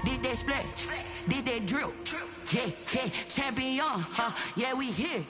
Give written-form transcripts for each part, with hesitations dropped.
Did that split, did that drill. Yeah, yeah, champion, huh? Yeah, we here.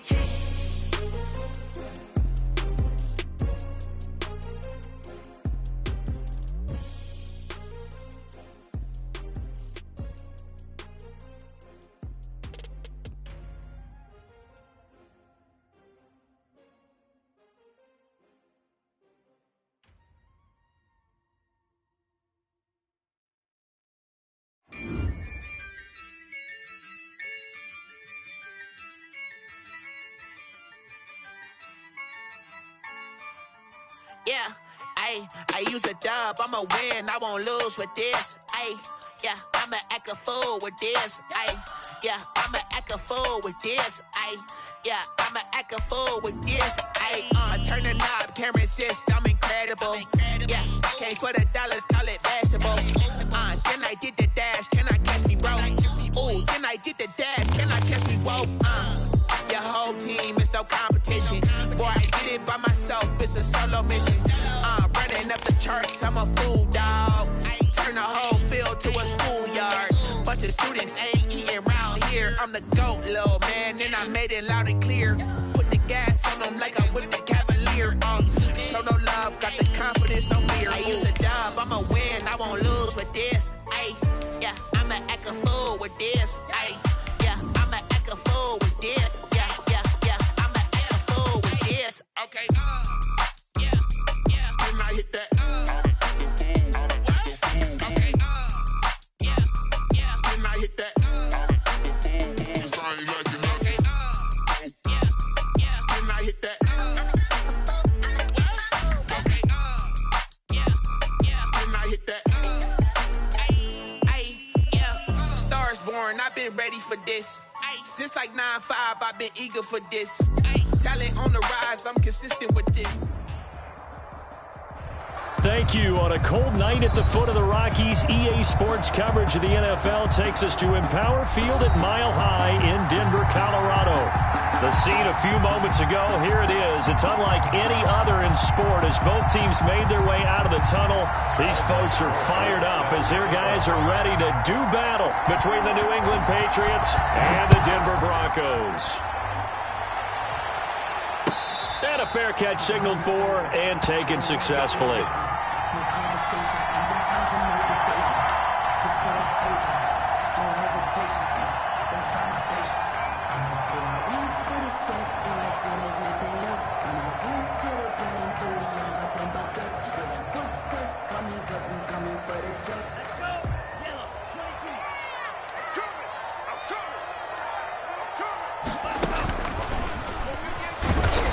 Yeah, I use a dub, I'ma win, I won't lose with this. Yeah, I'ma act a fool with this. Yeah, I'ma act a fool with this. Yeah, I'ma act a fool with this. I turn the knob, camera assist, I'm incredible. Yeah, came for the dollars, call it vegetable. Then I did the dash, can I catch me, bro? Ooh, then I did the dash, can I catch me, whoa? Your whole team is no competition. Boy, I did it by myself, it's a solo mission. Running up the charts, I'm a fool, dog. Turn the whole field to a schoolyard. Bunch of students ain't eating round here. I'm the GOAT, little man, and I made it loud and clear. Put the gas on them like I'm with the Cavalier. Show no love, got the confidence, no fear. I use a dub, I'ma win, I won't lose with this. Yeah, I'ma act a fool with this. Yeah, I'ma act a fool with this. Yeah, I'ma act a fool with this. Okay, yeah, when I hit that. Okay, yeah, when I hit that. When I hit that. Okay, yeah, when I hit that. Yeah, Stars born, I've been ready for this. Since like 9-5, I've been eager for this. Talent on the rise, I'm consistent with this. Thank you. On a cold night at the foot of the Rockies, EA Sports coverage of the NFL takes us to Empower Field at Mile High in Denver, Colorado. The scene a few moments ago, here it is. It's unlike any other in sport as both teams made their way out of the tunnel. These folks are fired up as their guys are ready to do battle between the New England Patriots and the Denver Broncos. And a fair catch signaled for and taken successfully.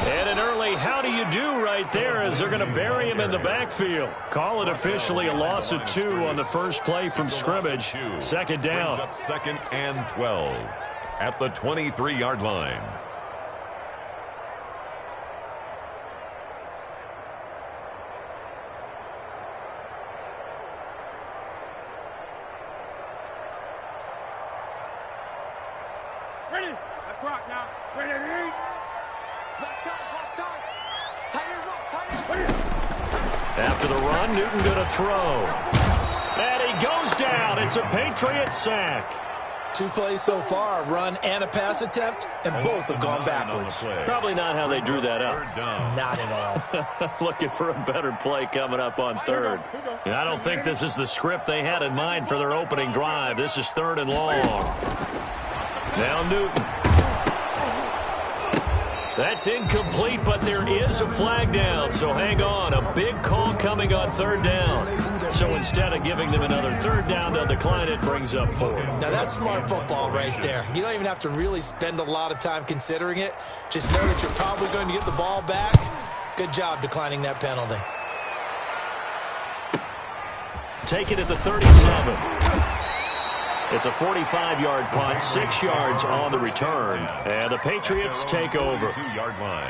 And an early how do you do right there as they're going to bury him in the backfield. Call it officially a loss of 2 on the first play from scrimmage. Second down. Up 2nd and 12 at the 23-yard line. Ready? That clock now. Ready? After the run, Newton going to throw. And he goes down. It's a Patriot sack. 2 plays so far, a run and a pass attempt, and both have gone backwards. Probably not how they drew that up. Not at all. Looking for a better play coming up on third. And I don't think this is the script they had in mind for their opening drive. This is 3rd and long. Now Newton. That's incomplete, but there is a flag down, so hang on. A big call coming on 3rd down. So instead of giving them another 3rd down, they'll decline it, brings up 4. Now that's smart football right there. You don't even have to really spend a lot of time considering it. Just know that you're probably going to get the ball back. Good job declining that penalty. Take it at the 37. It's a 45-yard punt, 6 yards on the return, and the Patriots take over. 2-yard line.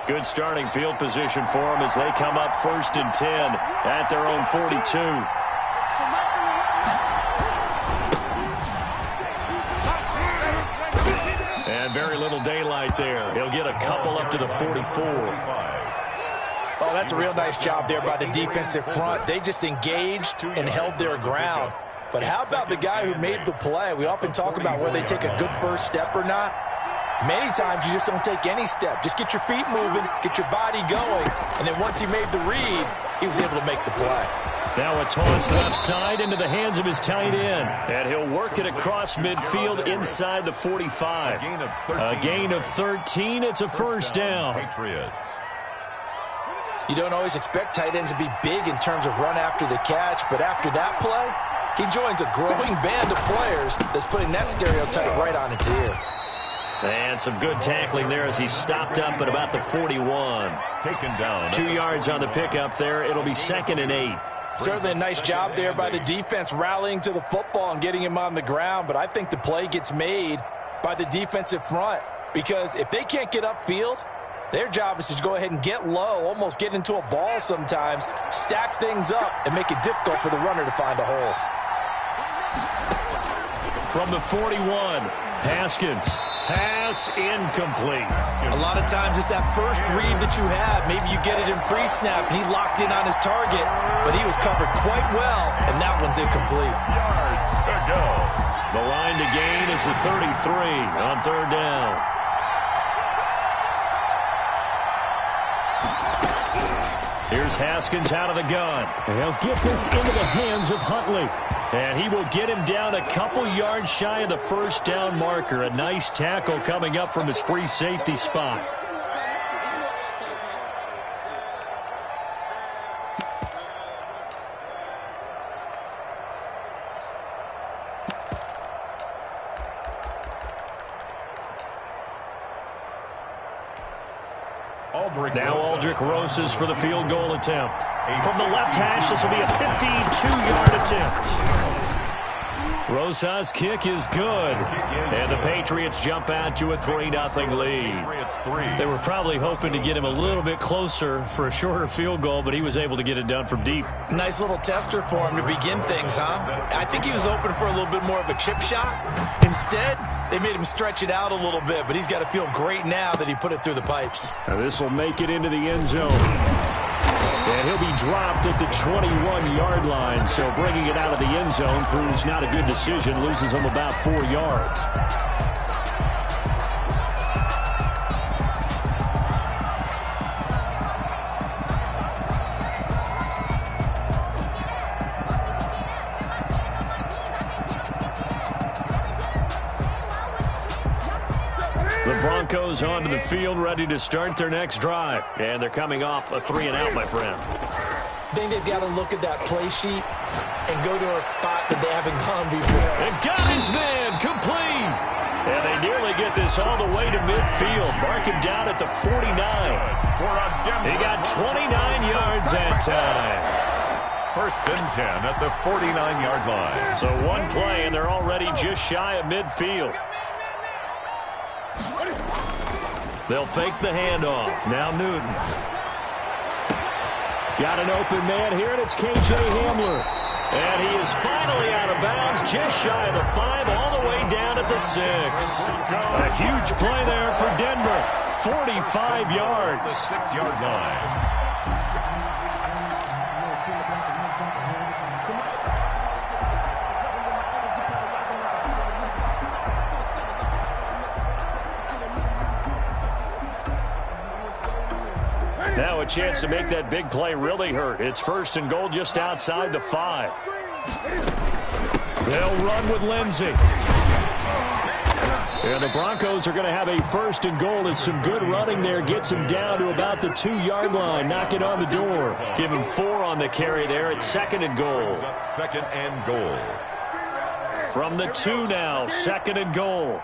Good starting field position for them as they come up 1st and 10 at their own 42. And very little daylight there. He'll get a couple up to the 44. Oh, that's a real nice job there by the defensive front. They just engaged and held their ground. But how about the guy who made the play? We often talk about whether they take a good first step or not. Many times you just don't take any step. Just get your feet moving, get your body going, and then once he made the read, he was able to make the play. Now a toss left side into the hands of his tight end. And he'll work it across midfield inside the 45. A gain of 13. It's a first down. You don't always expect tight ends to be big in terms of run after the catch, but after that play, he joins a growing band of players that's putting that stereotype right on its ear. And some good tackling there as he stopped up at about the 41. Taken down. 2 yards on the pickup there. It'll be 2nd and 8. Certainly a nice job there by the defense rallying to the football and getting him on the ground, but I think the play gets made by the defensive front because if they can't get upfield, their job is to go ahead and get low, almost get into a ball sometimes, stack things up, and make it difficult for the runner to find a hole. From the 41, Haskins. Pass incomplete. A lot of times it's that first read that you have. Maybe you get it in pre-snap, and he locked in on his target, but he was covered quite well, and that one's incomplete. Yards to go. The line to gain is the 33 on 3rd down. Here's Haskins out of the gun. And he'll get this into the hands of Huntley. And he will get him down a couple yards shy of the first down marker. A nice tackle coming up from his free safety spot. Now Aldrich Rosas for the field goal attempt. From the left hash, this will be a 52-yard attempt. Rosas' kick is good. And the Patriots jump out to a 3-0 lead. They were probably hoping to get him a little bit closer for a shorter field goal, but he was able to get it done from deep. Nice little tester for him to begin things, huh? I think he was hoping for a little bit more of a chip shot. Instead, they made him stretch it out a little bit, but he's got to feel great now that he put it through the pipes. Now this will make it into the end zone. And he'll be dropped at the 21-yard line, so bringing it out of the end zone proves not a good decision, loses him about 4 yards. Broncos onto the field, ready to start their next drive. And they're coming off a 3-and-out, my friend. I think they've got to look at that play sheet and go to a spot that they haven't gone before. And got his man complete. And they nearly get this all the way to midfield. Mark him down at the 49. He got 29 yards that time. 1st and 10 at the 49-yard line. So one play, and they're already just shy of midfield. They'll fake the handoff. Now Newton. Got an open man here, and it's K.J. Hamler. And he is finally out of bounds, just shy of the 5, all the way down at the 6. A huge play there for Denver. 45 yards. 6-yard line. Now a chance to make that big play really hurt. It's 1st and goal just outside the 5. They'll run with Lindsey. And the Broncos are going to have a 1st and goal. It's some good running there. Gets him down to about the 2-yard line. Knocking on the door. Give him 4 on the carry there. It's 2nd and goal. 2nd and goal. From the 2 now. 2nd and goal.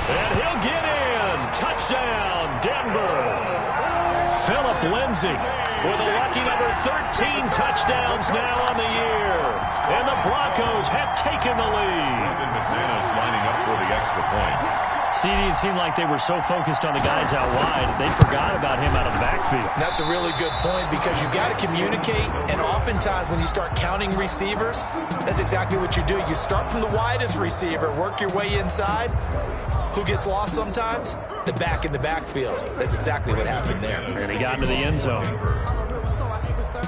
And he'll get in. Touchdown, Denver. Phillip Lindsay with a lucky number 13 touchdowns now on the year. And the Broncos have taken the lead. McManus lining up for the extra point. See, it seemed like they were so focused on the guys out wide, they forgot about him out of the backfield. That's a really good point because you've got to communicate, and oftentimes when you start counting receivers, that's exactly what you do. You start from the widest receiver, work your way inside. Who gets lost sometimes? The back in the backfield. That's exactly what happened there. And he got into the end zone.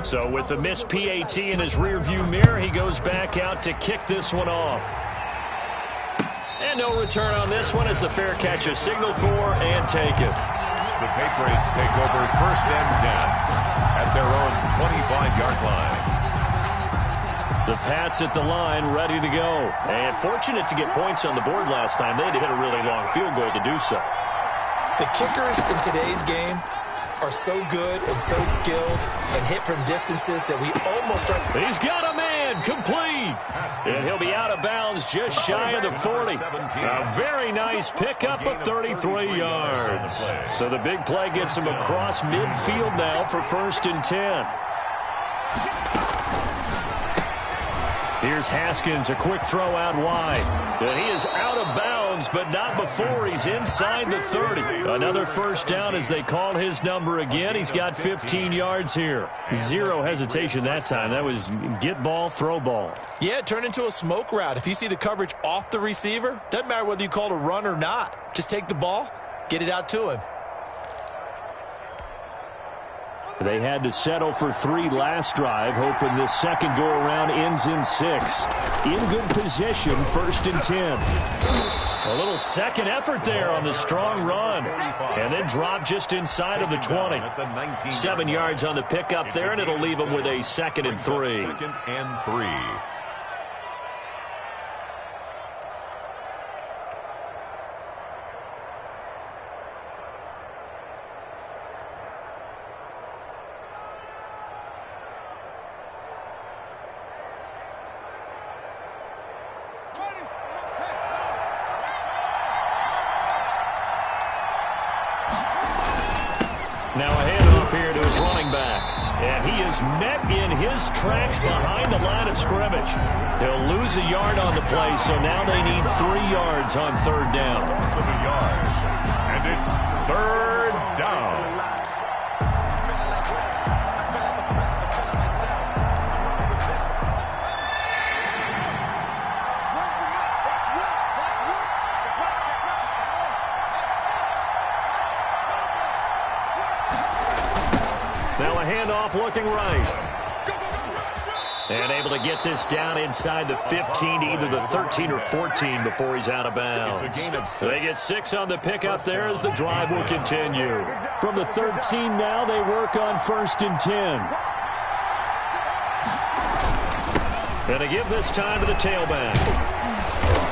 So with the missed PAT in his rearview mirror, he goes back out to kick this one off. And no return on this one as the fair catch is signaled for and taken. The Patriots take over 1st and 10 at their own 25-yard line. The Pats at the line, ready to go. And fortunate to get points on the board last time. They had to hit a really long field goal to do so. The kickers in today's game are so good and so skilled and hit from distances that we almost are. He's got a man, complete. And he'll be out of bounds just shy of the 40. A very nice pickup of 33 yards. So the big play gets him across midfield now for 1st and 10. Here's Haskins, a quick throw out wide. And he is out of bounds, but not before he's inside the 30. Another 1st down as they call his number again. He's got 15 yards here. Zero hesitation that time. That was get ball, throw ball. Yeah, it turned into a smoke route. If you see the coverage off the receiver, doesn't matter whether you call it a run or not. Just take the ball, get it out to him. They had to settle for 3 last drive, hoping this second go-around ends in 6. In good position, 1st and 10. A little second effort there on the strong run. And then drop just inside of the 20. 7 yards on the pickup there, and it'll leave them with a 2nd and 3. 2nd and 3. Now a handoff here to his running back. And he is met in his tracks behind the line of scrimmage. He'll lose a yard on the play, so now they need 3 yards on 3rd down. And it's 3rd down. Handoff looking right. And able to get this down inside the 15 to either the 13 or 14 before he's out of bounds. They get 6 on the pickup there as the drive will continue. From the 13 now, they work on 1st and 10. And they give this time to the tailback.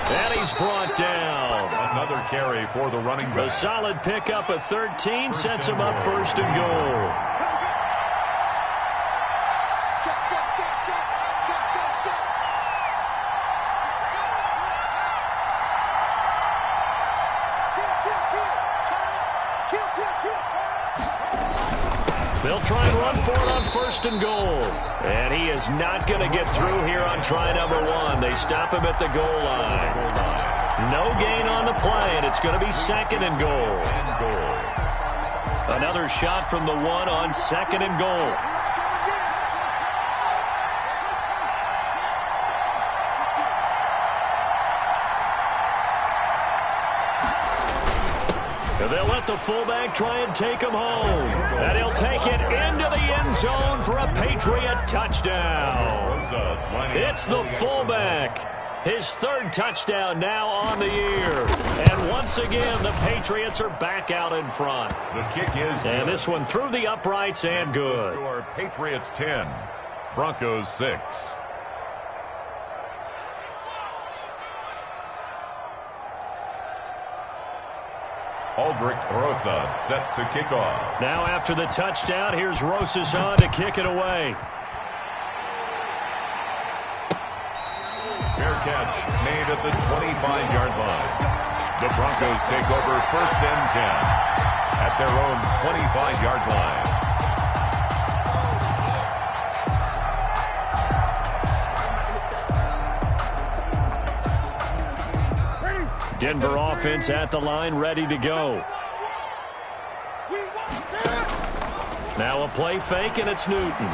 And he's brought down. Another carry for the running back. A solid pickup of 13 sets him up 1st and goal. They'll try and run for it on 1st and goal. And he is not going to get through here on try number 1. They stop him at the goal line. No gain on the play, and it's going to be 2nd and goal. Another shot from the 1 on 2nd and goal. They'll let the fullback try and take him home. And he'll take it into the end zone for a Patriot touchdown. It's the fullback. His 3rd touchdown now on the year. And once again, the Patriots are back out in front. The kick is good. And this one through the uprights and good. Score, Patriots 10, Broncos 6. Aldrich Rosas set to kick off. Now after the touchdown, here's Rosas on to kick it away. Fair catch made at the 25-yard line. The Broncos take over 1st and 10 at their own 25-yard line. Denver offense at the line, ready to go. Now a play fake, and it's Newton.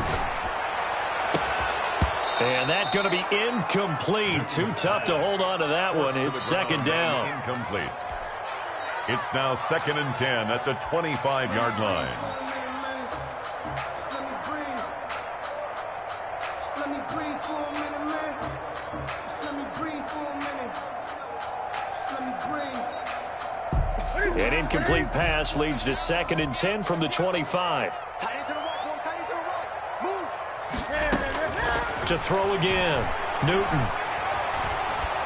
And that's going to be incomplete. Too tough to hold on to that one. It's second down. Incomplete. It's now 2nd and 10 at the 25-yard line. An incomplete pass leads to 2nd and 10 from the 25. To throw again. Newton.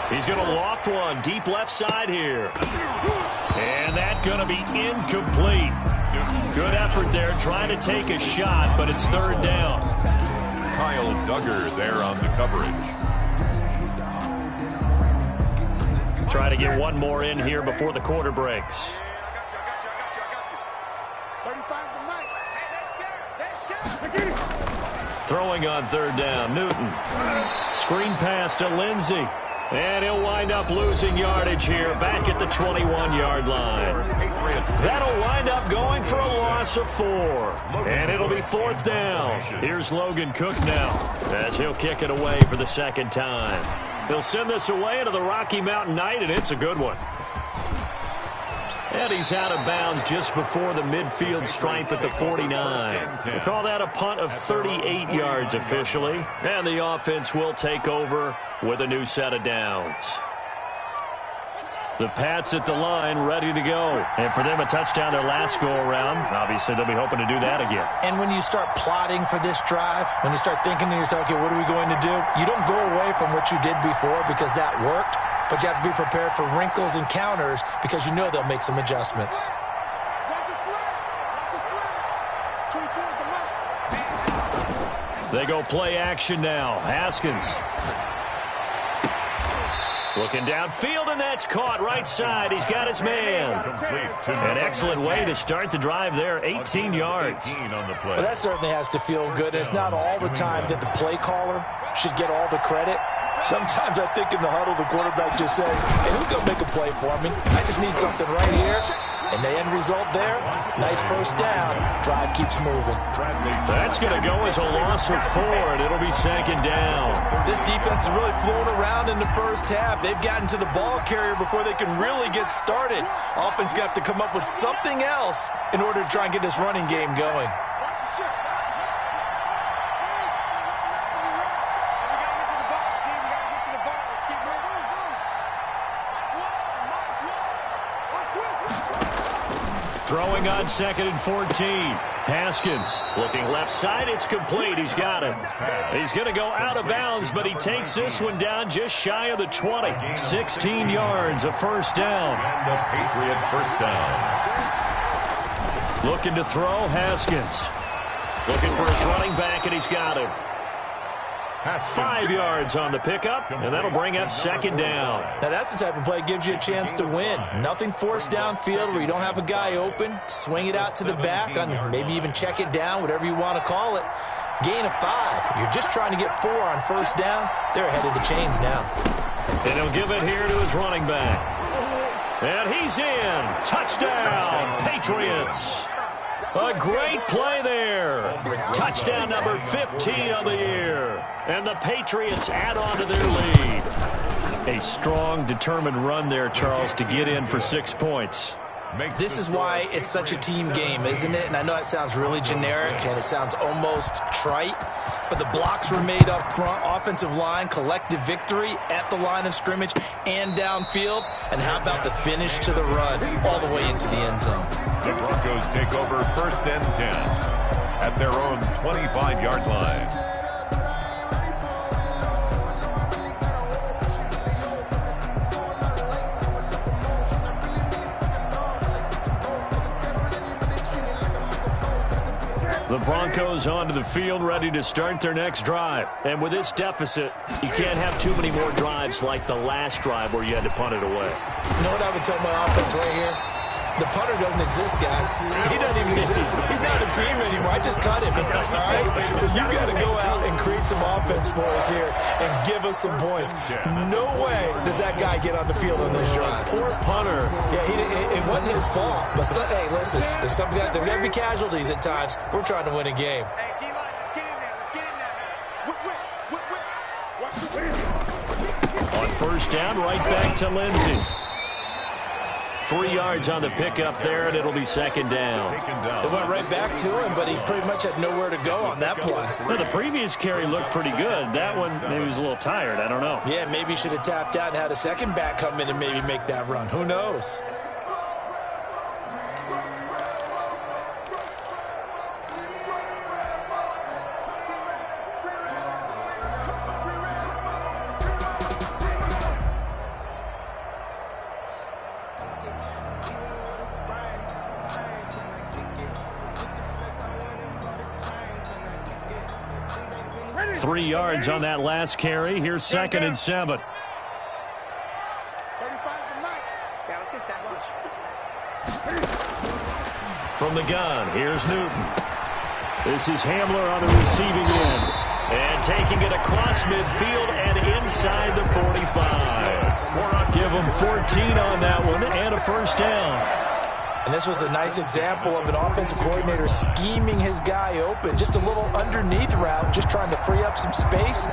He's going to loft one deep left side here. And that's going to be incomplete. Good effort there trying to take a shot, but it's 3rd down. Kyle Duggar there on the coverage. Try to get one more in here before the quarter breaks. Throwing on 3rd down, Newton. Screen pass to Lindsey. And he'll wind up losing yardage here back at the 21-yard line. That'll wind up going for a loss of 4. And it'll be 4th down. Here's Logan Cook now as he'll kick it away for the 2nd time. He'll send this away into the Rocky Mountain Night, and it's a good one. And he's out of bounds just before the midfield stripe at the 49. We'll call that a punt of 38 yards officially. And the offense will take over with a new set of downs. The Pats at the line ready to go. And for them, a touchdown their last go-around. Obviously, they'll be hoping to do that again. And when you start plotting for this drive, when you start thinking to yourself, okay, what are we going to do? You don't go away from what you did before because that worked. But you have to be prepared for wrinkles and counters because you know they'll make some adjustments. They go play action now. Haskins. Looking downfield, and that's caught right side. He's got his man. An excellent way to start the drive there. 18 yards. Well, that certainly has to feel good. It's not all the time that the play caller should get all the credit. Sometimes I think in the huddle, the quarterback just says, hey, who's going to make a play for me? I just need something right here. And the end result there, nice 1st down. Drive keeps moving. That's going to go as a loss of 4, and it'll be 2nd down. This defense has really flown around in the first half. They've gotten to the ball carrier before they can really get started. Offense going to have to come up with something else in order to try and get this running game going. Throwing on 2nd and 14. Haskins looking left side. It's complete. He's got it. He's going to go out of bounds, but he takes this one down just shy of the 20. 16 yards, a 1st down. And the Patriot 1st down. Looking to throw, Haskins. Looking for his running back, and he's got him. 5 yards on the pickup, and that'll bring up 2nd down. Now, that's the type of play that gives you a chance to win. Nothing forced downfield where you don't have a guy open. Swing it out to the back, on maybe even check it down, whatever you want to call it. Gain of 5. You're just trying to get 4 on 1st down. They're ahead of the chains now. And he'll give it here to his running back. And he's in. Touchdown, Patriots. A great play there. Touchdown number 15 of the year. And the Patriots add on to their lead. A strong, determined run there, Charles, to get in for 6 points. This is why it's such a team game, isn't it? And I know it sounds really generic and it sounds almost trite, but the blocks were made up front, offensive line, collective victory at the line of scrimmage and downfield. And how about the finish to the run all the way into the end zone? The Broncos take over 1st and 10 at their own 25-yard line. The Broncos onto the field, ready to start their next drive. And with this deficit, you can't have too many more drives like the last drive where you had to punt it away. You know what I would tell my offense right here? The punter doesn't exist, guys. He doesn't even exist. He's not a team anymore. I just cut him, all right? So you got to go out and create some offense for us here and give us some points. No way does that guy get on the field on this drive. Poor punter. Yeah, it wasn't his fault. But, hey, listen, there's there got to be casualties at times. We're trying to win a game. Hey, D-line, let's get in there. Let's get in there, man. Watch the On first down, right back to Lindsey. 3 yards on the pickup there, and it'll be second down. It went right back to him, but he pretty much had nowhere to go on that play. Well, the previous carry looked pretty good. That one, maybe he was a little tired. I don't know. Yeah, maybe he should have tapped out and had a second back come in and maybe make that run. Who knows? Ready? 3 yards on that last carry. Here's second and 7. 35 to Mike. Yeah, let's get set lunch. From the gun, here's Newton. This is Hamler on the receiving end. And taking it across midfield and inside the 45. Give him 14 on that one and a first down. And this was a nice example of an offensive coordinator scheming his guy open. Just a little underneath route, just trying to free up some space,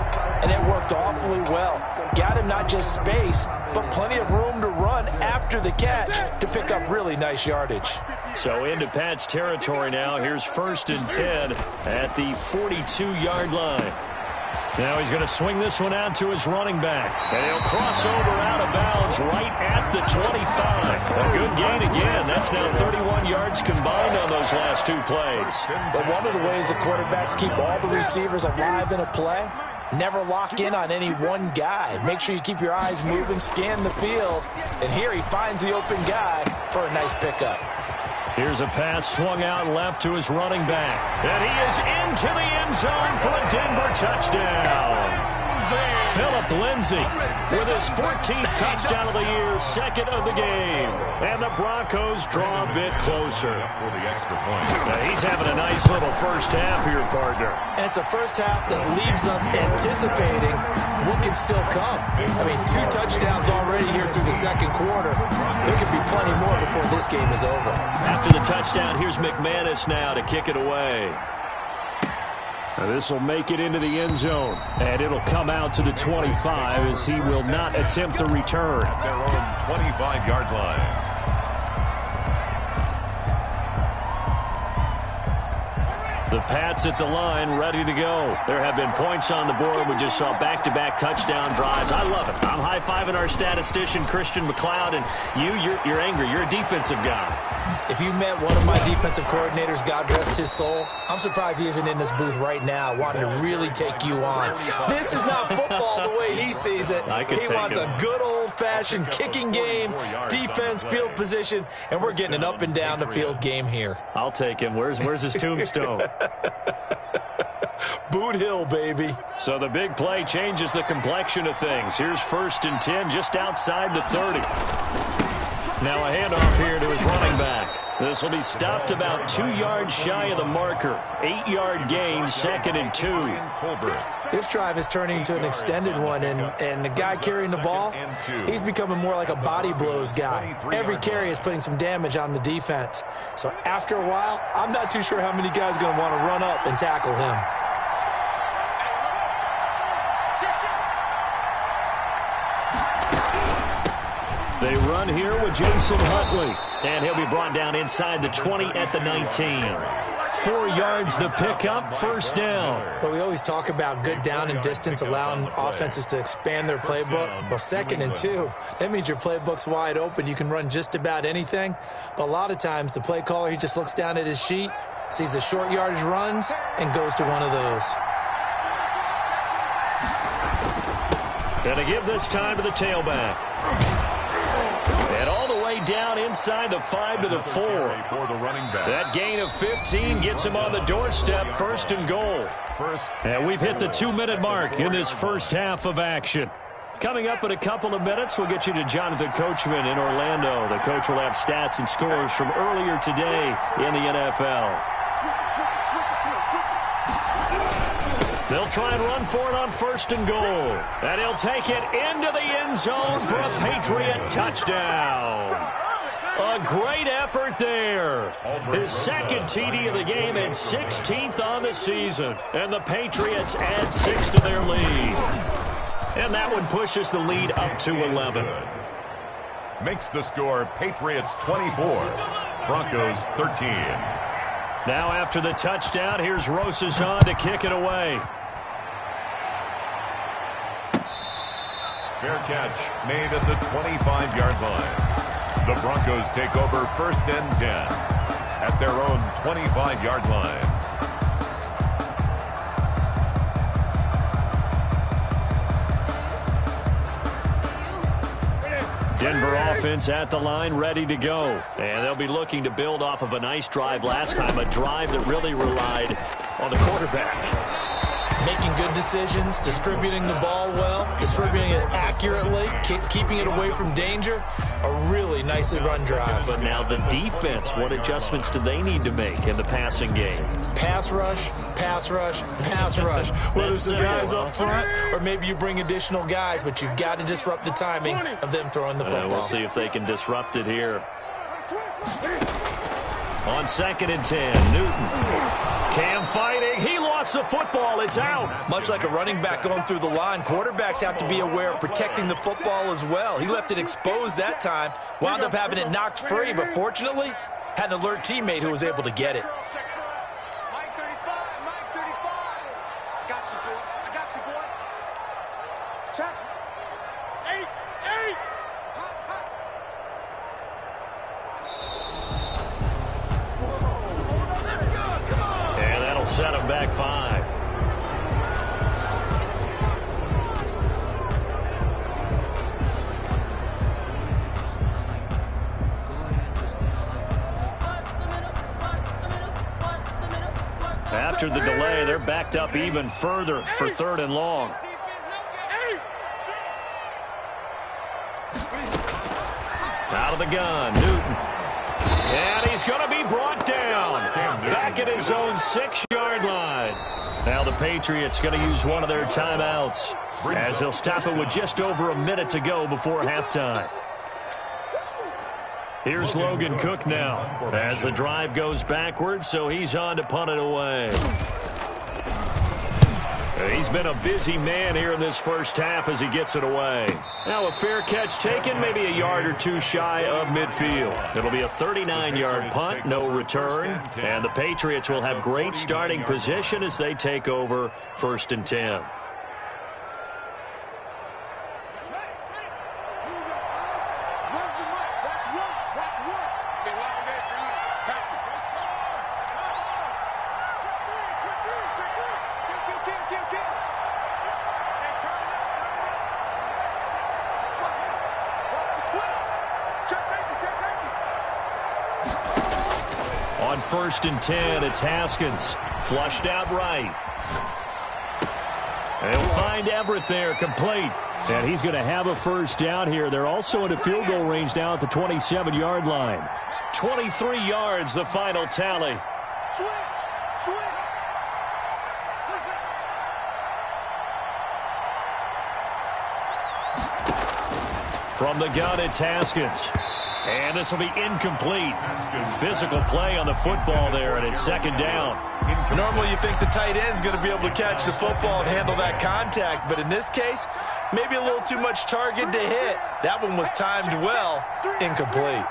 and it worked awfully well. Got him not just space, but plenty of room to run after the catch to pick up really nice yardage. So into Pat's territory now. Here's first and 10 at the 42-yard line. Now he's going to swing this one out to his running back. And he'll cross over out of bounds right at the 25. A good gain again. That's now 31 yards combined on those last 2 plays. But one of the ways the quarterbacks keep all the receivers alive in a play, never lock in on any one guy. Make sure you keep your eyes moving, scan the field. And here he finds the open guy for a nice pickup. Here's a pass swung out left to his running back. And he is into the end zone for a Denver touchdown. Phillip Lindsay with his 14th touchdown of the year, second of the game. And the Broncos draw a bit closer. For the extra point. Now he's having a nice little first half here, partner. And it's a first half that leaves us anticipating what can still come. I mean, 2 touchdowns already here through the second quarter. There could be plenty more before this game is over. After the touchdown, here's McManus now to kick it away. Now this will make it into the end zone, and it'll come out to the 25 as he will not attempt to return. At their own 25-yard line. The Pats at the line, ready to go. There have been points on the board. We just saw back-to-back touchdown drives. I love it. I'm high-fiving our statistician, Christian McLeod, and you're angry. You're a defensive guy. If you met one of my defensive coordinators, God rest his soul, I'm surprised he isn't in this booth right now wanting to really take you on. This is not football the way he sees it. He wants a good old-fashioned kicking game, defense, field position, and we're getting an up-and-down-the-field game here. I'll take him. Where's his tombstone? Boot Hill, baby. So the big play changes the complexion of things. Here's first and 10 just outside the 30. Now a handoff here to his running back. This will be stopped about 2 yards shy of the marker. 8-yard gain, second and 2. This drive is turning into an extended one, and the guy carrying the ball, he's becoming more like a body blows guy. Every carry is putting some damage on the defense. So after a while, I'm not too sure how many guys are going to want to run up and tackle him. They run here with Jason Huntley, and he'll be brought down inside the 20 at the 19. 4 yards the pickup, first down. But we always talk about good down and distance, allowing offenses to expand their playbook. Well, second and 2, that means your playbook's wide open. You can run just about anything. But a lot of times, the play caller, he just looks down at his sheet, sees the short yardage runs, and goes to one of those. Gonna give this time to the tailback. And all the way down inside the 5 to the 4. That gain of 15 gets him on the doorstep, first and goal. And we've hit the 2-minute mark in this first half of action. Coming up in a couple of minutes, we'll get you to Jonathan Coachman in Orlando. The coach will have stats and scores from earlier today in the NFL. They'll try and run for it on 1st and goal. And he'll take it into the end zone for a Patriot touchdown. A great effort there. His second TD of the game and 16th on the season. And the Patriots add 6 to their lead. And that one pushes the lead up to 11. Makes the score Patriots 24, Broncos 13. Now after the touchdown, here's Rosazon to kick it away. Fair catch made at the 25-yard line. The Broncos take over 1st and 10 at their own 25-yard line. Denver offense at the line, ready to go. And they'll be looking to build off of a nice drive last time, a drive that really relied on the quarterback. Making good decisions, distributing the ball well, distributing it accurately, keeping it away from danger. A really nicely run drive. But now the defense, what adjustments do they need to make in the passing game? Pass rush, pass rush, pass rush. Whether it's the guys up front or maybe you bring additional guys, but you've got to disrupt the timing of them throwing the football. We'll see if they can disrupt it here. On 2nd and 10, Newton. Cam fighting. He lost the football. It's out. Much like a running back going through the line, quarterbacks have to be aware of protecting the football as well. He left it exposed that time, wound up having it knocked free, but fortunately, had an alert teammate who was able to get it. Mike 35, Mike 35. I got you, boy. I got you, boy. Check. 8, 8. And that'll set him back 5. After the delay, they're backed up even further for 3rd and long. Out of the gun, Newton. And he's going to be brought down. Back at his own 6-yard line. Now the Patriots going to use one of their timeouts as they'll stop it with just over a minute to go before halftime. Here's Logan Cook now as the drive goes backwards, so he's on to punt it away. He's been a busy man here in this first half as he gets it away. Now a fair catch taken, maybe a yard or two shy of midfield. It'll be a 39-yard punt, no return. And the Patriots will have great starting position as they take over 1st and 10. On 1st and 10, it's Haskins. Flushed out right. They'll find Everett there, complete. And he's going to have a first down here. They're also in a field goal range now at the 27-yard line. 23 yards, the final tally. From the gun, it's Haskins. And this will be incomplete. Physical play on the football there, and it's 2nd down. Normally you think the tight end's going to be able to catch the football and handle that contact, but in this case, maybe a little too much target to hit. That one was timed well, incomplete.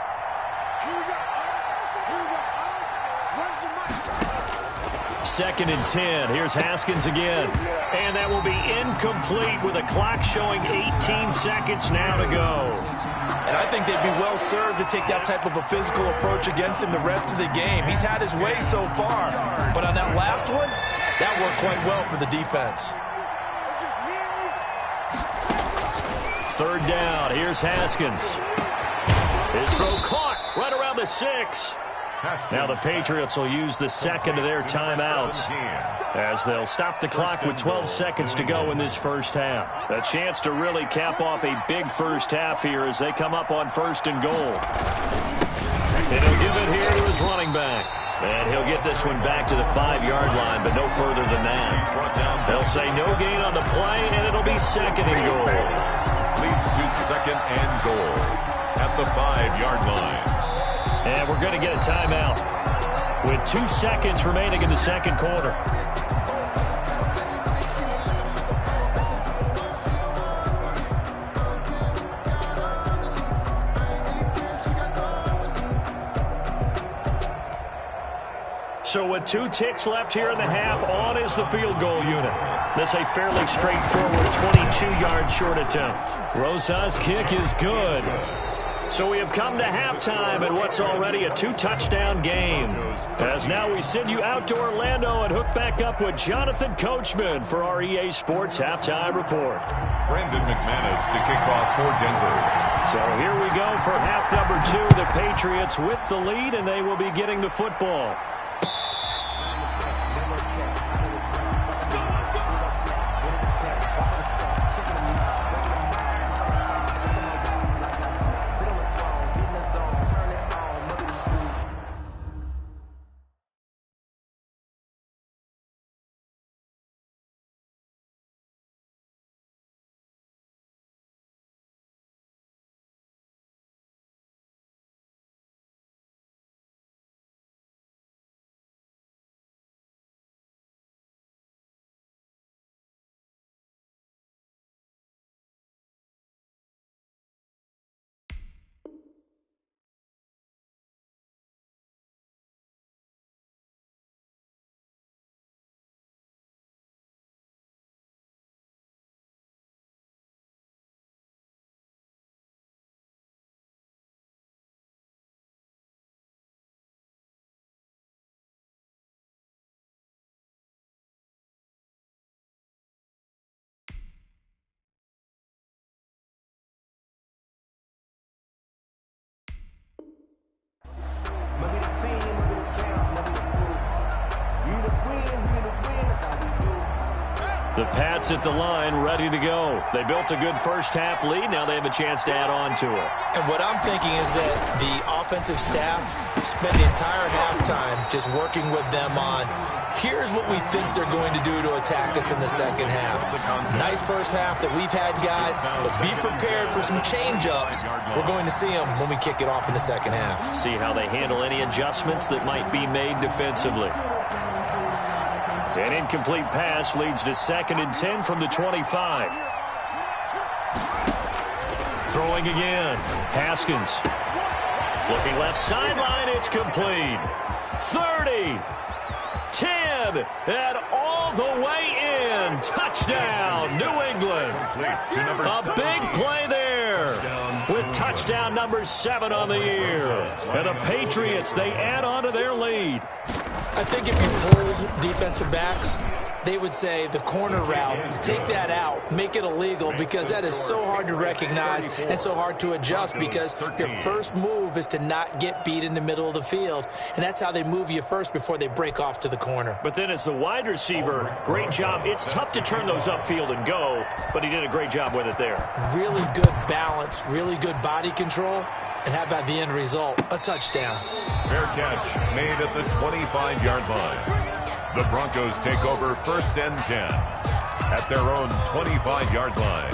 2nd and 10. Here's Haskins again. And that will be incomplete with a clock showing 18 seconds now to go. And I think they'd be well served to take that type of a physical approach against him the rest of the game. He's had his way so far, but on that last one, that worked quite well for the defense. 3rd down. Here's Haskins. His throw caught right around the 6. Now the Patriots will use the second of their timeouts as they'll stop the clock with 12 seconds to go in this first half. A chance to really cap off a big first half here as they come up on 1st and goal. And he'll give it here to his running back. And he'll get this one back to the 5-yard line, but no further than that. They'll say no gain on the play, and it'll be 2nd and goal. Leads to 2nd and goal at the 5-yard line. And we're going to get a timeout with 2 seconds remaining in the second quarter. So with 2 ticks left here in the half, on is the field goal unit. This a fairly straightforward 22-yard short attempt. Rosa's kick is good. So we have come to halftime in what's already a 2-touchdown game. As now we send you out to Orlando and hook back up with Jonathan Coachman for our EA Sports Halftime Report. Brandon McManus to kick off for Denver. So here we go for half number 2. The Patriots with the lead, and they will be getting the football. The Pats at the line, ready to go. They built a good first half lead. Now they have a chance to add on to it. And what I'm thinking is that the offensive staff spent the entire halftime just working with them on, here's what we think they're going to do to attack us in the second half. Nice first half that we've had, guys, but be prepared for some change-ups. We're going to see them when we kick it off in the second half. See how they handle any adjustments that might be made defensively. An incomplete pass leads to 2nd and 10 from the 25. Throwing again. Haskins. Looking left sideline. It's complete. 30. 10. And all the way in. Touchdown, New England. A big play there with touchdown number 7 on the year. And the Patriots, they add on to their lead. I think if you pulled defensive backs, they would say the corner route, take that out, make it illegal, because that is so hard to recognize and so hard to adjust, because your first move is to not get beat in the middle of the field, and that's how they move you first before they break off to the corner. But then as the wide receiver, great job. It's tough to turn those upfield and go, but he did a great job with it there. Really good balance, really good body control. And how about the end result? A touchdown. Fair catch made at the 25-yard line. The Broncos take over 1st and 10 at their own 25-yard line.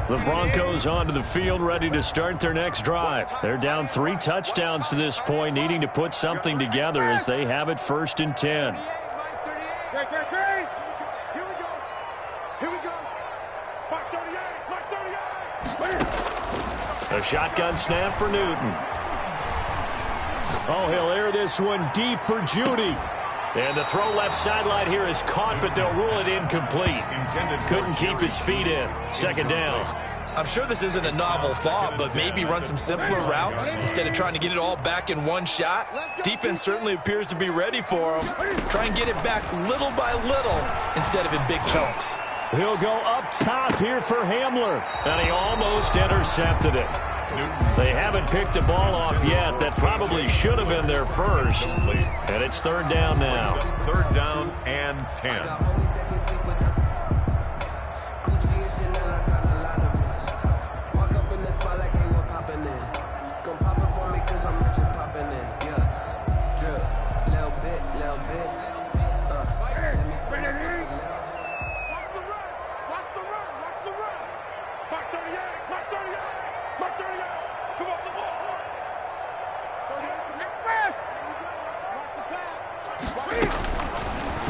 The Broncos onto the field, ready to start their next drive. They're down 3 touchdowns to this point, needing to put something together as they have it 1st and 10. Here we go. Mark 38. A shotgun snap for Newton. Oh, he'll air this one deep for Judy. And the throw left sideline here is caught, but they'll rule it incomplete. Couldn't keep his feet in. Second down. I'm sure this isn't a novel thought, but maybe run some simpler routes instead of trying to get it all back in one shot. Defense certainly appears to be ready for him. Try and get it back little by little instead of in big chunks. He'll go up top here for Hamler, and he almost intercepted it. They haven't picked the ball off yet. That probably should have been their first. And it's third down now. Third down and 10.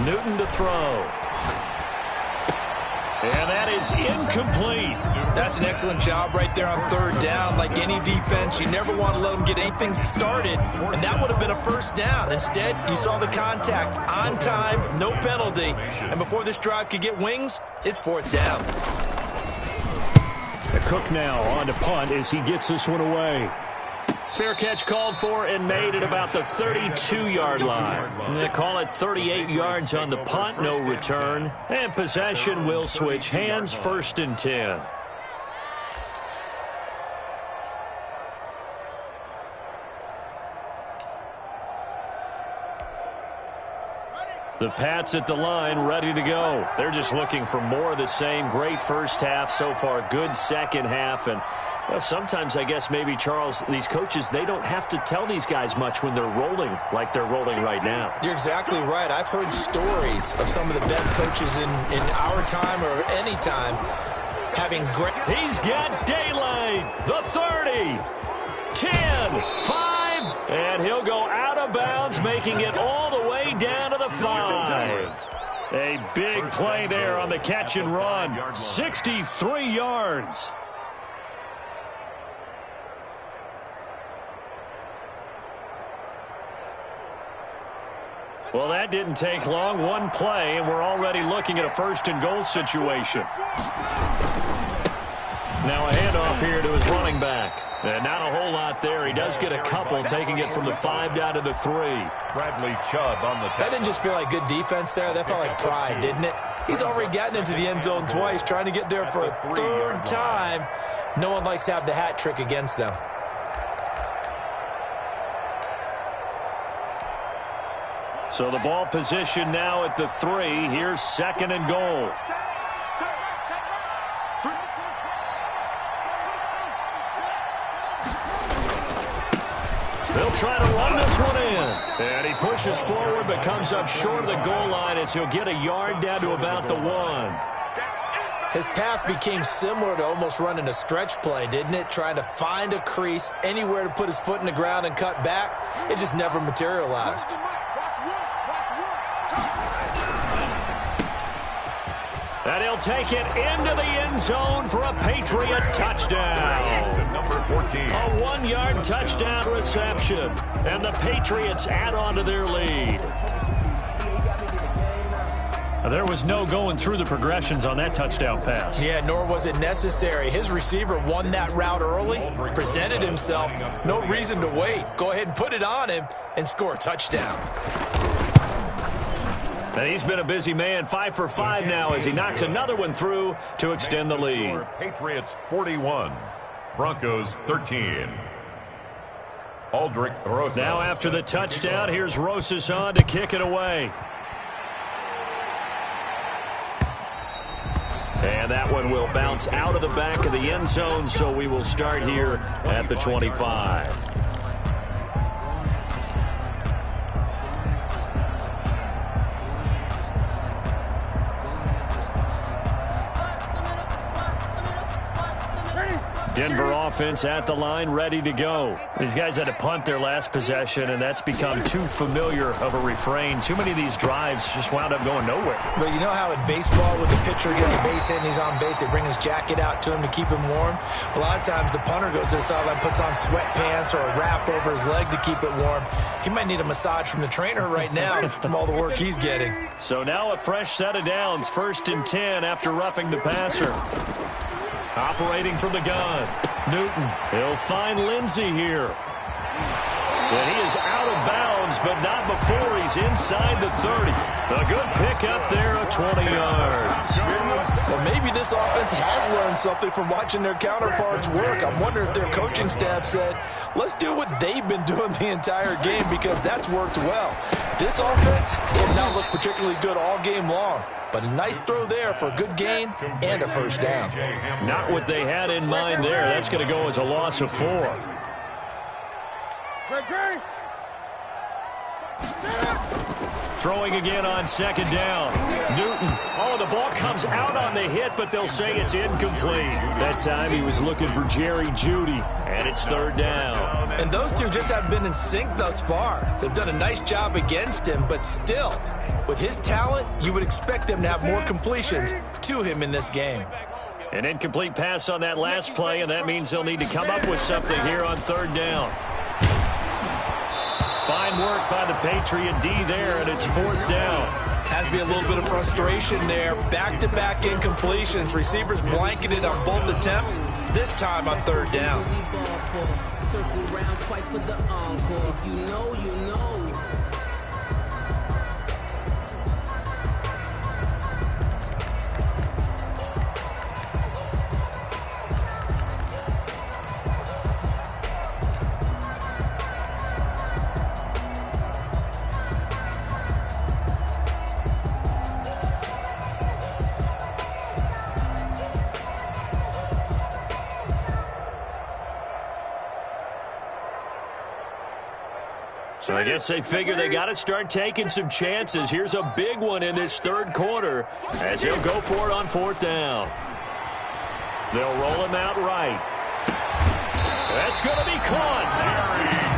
Newton to throw. And that is incomplete. That's an excellent job right there on third down. Like any defense, you never want to let them get anything started, and that would have been a first down. Instead, you saw the contact on time, no penalty, and before this drive could get wings, it's fourth down. The Cook now on to punt as he gets this one away. Fair catch called for and made at about the 32-yard line. They call it 38 yards on the punt, no return. And possession will switch hands, first and 10. The Pats at the line, ready to go. They're just looking for more of the same. Great first half so far, good second half. And well, sometimes I guess maybe, Charles, these coaches, they don't have to tell these guys much when they're rolling like they're rolling right now. You're exactly right. I've heard stories of some of the best coaches in our time or any time having great... He's got daylight. The 30, 10, 5, and he'll go out of bounds, making it all the way down to the 5. A big play there on the catch and run. 63 yards. Well, that didn't take long. One play, and we're already looking at a first and goal situation. Now a handoff here to his running back. And not a whole lot there. He does get a couple, taking it from the 5 down to the 3. Bradley Chubb on the... That didn't just feel like good defense there. That felt like pride, didn't it? He's already gotten into the end zone twice, trying to get there for a third time. No one likes to have the hat trick against them. So the ball position now at the 3. Here's second and goal. They'll try to run this one in. And he pushes forward but comes up short of the goal line as he'll get a yard down to about the 1. His path became similar to almost running a stretch play, didn't it? Trying to find a crease, anywhere to put his foot in the ground and cut back. It just never materialized. And he'll take it into the end zone for a Patriot touchdown. Number 14. A 1-yard touchdown reception. And the Patriots add on to their lead. There was no going through the progressions on that touchdown pass. Yeah, nor was it necessary. His receiver won that route early, presented himself. No reason to wait. Go ahead and put it on him and score a touchdown. And he's been a busy man, 5 for 5 now as he knocks another one through to extend the lead. Patriots 41, Broncos 13. Aldrich Rosas. Now after the touchdown, here's Rosas on to kick it away. And that one will bounce out of the back of the end zone, so we will start here at the 25. Denver offense at the line, ready to go. These guys had to punt their last possession, and that's become too familiar of a refrain. Too many of these drives just wound up going nowhere. But you know how in baseball, when the pitcher gets a base hit and he's on base, they bring his jacket out to him to keep him warm? A lot of times the punter goes to the sideline, puts on sweatpants or a wrap over his leg to keep it warm. He might need a massage from the trainer right now from all the work he's getting. So now a fresh set of downs, 1st and 10 after roughing the passer. Operating from the gun, Newton. He'll find Lindsey here. And he is out of bounds, but not before he's inside the 30. A good pickup there of 20 yards. Well, maybe this offense has learned something from watching their counterparts work. I'm wondering if their coaching staff said, let's do what they've been doing the entire game, because that's worked well. This offense did not look particularly good all game long, but a nice throw there for a good gain and a first down. Not what they had in mind there. That's going to go as a loss of 4. Throwing again on 2nd down. Newton. Oh, the ball comes out on the hit, but they'll say it's incomplete. That time he was looking for Jerry Jeudy, and it's 3rd down. And those two just haven't been in sync thus far. They've done a nice job against him, but still, with his talent, you would expect them to have more completions to him in this game. An incomplete pass on that last play, and that means they'll need to come up with something here on 3rd down. Fine work by the Patriot D there, and it's 4th down. Has to be a little bit of frustration there. Back-to-back incompletions. Receivers blanketed on both attempts, this time on 3rd down. Circle round twice for the encore. If you know, you know. So I guess they figure they got to start taking some chances. Here's a big one in this 3rd quarter as he'll go for it on 4th down. They'll roll him out right. That's going to be caught.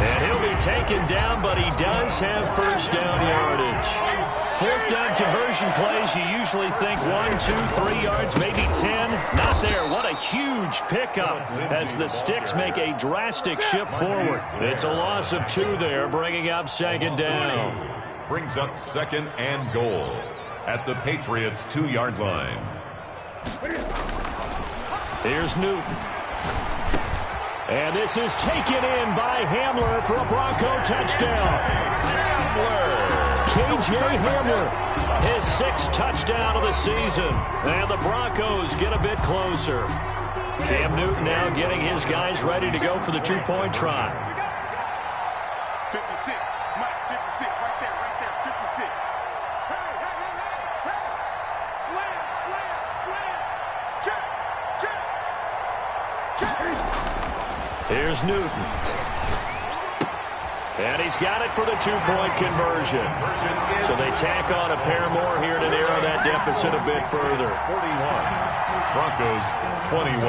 And he'll be taken down, but he does have first down yardage. 4th down conversion plays, you usually think 1, 2, 3 yards, maybe 10. Not there. What a huge pickup as the Sticks make a drastic shift forward. It's a loss of 2 there, bringing up 2nd down. Brings up 2nd and goal at the Patriots' 2-yard line. Here's Newton. And this is taken in by Hamler for a Bronco touchdown. K.J. Hamler, his 6th touchdown of the season. And the Broncos get a bit closer. Cam Newton now getting his guys ready to go for the 2-point try. 56, Mike, 56, right there, 56. Hey, slam, check. Here's Newton. And he's got it for the 2-point conversion. So they tack on a pair more here to narrow that deficit a bit further. 41. Broncos 21.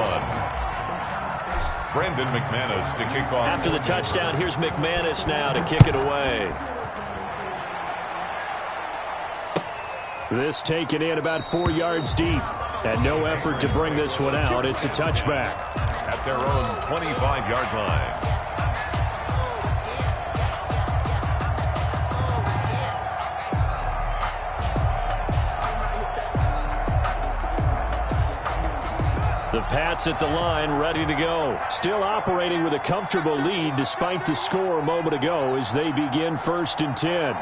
Brandon McManus to kick off. After the touchdown, here's McManus now to kick it away. This taken in about 4 yards deep. And no effort to bring this one out. It's a touchback. At their own 25-yard line. The Pats at the line, ready to go. Still operating with a comfortable lead despite the score a moment ago as they begin 1st and 10.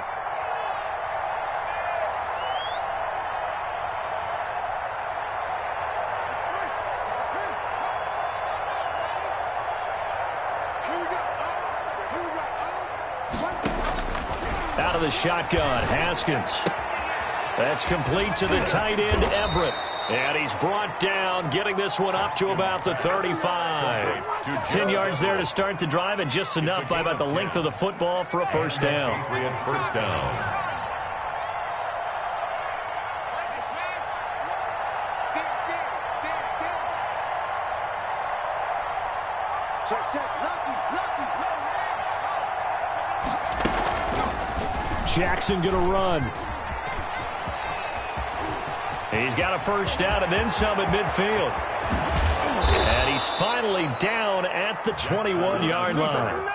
Out of the shotgun, Haskins. That's complete to the tight end, Everett. And he's brought down, getting this one up to about the 35. 10 yards there to start the drive, and just enough by about the length of the football for a first down. First down. Check, check. Lucky. Jackson going to run. He's got a first down and then some at midfield. And he's finally down at the 21-yard line.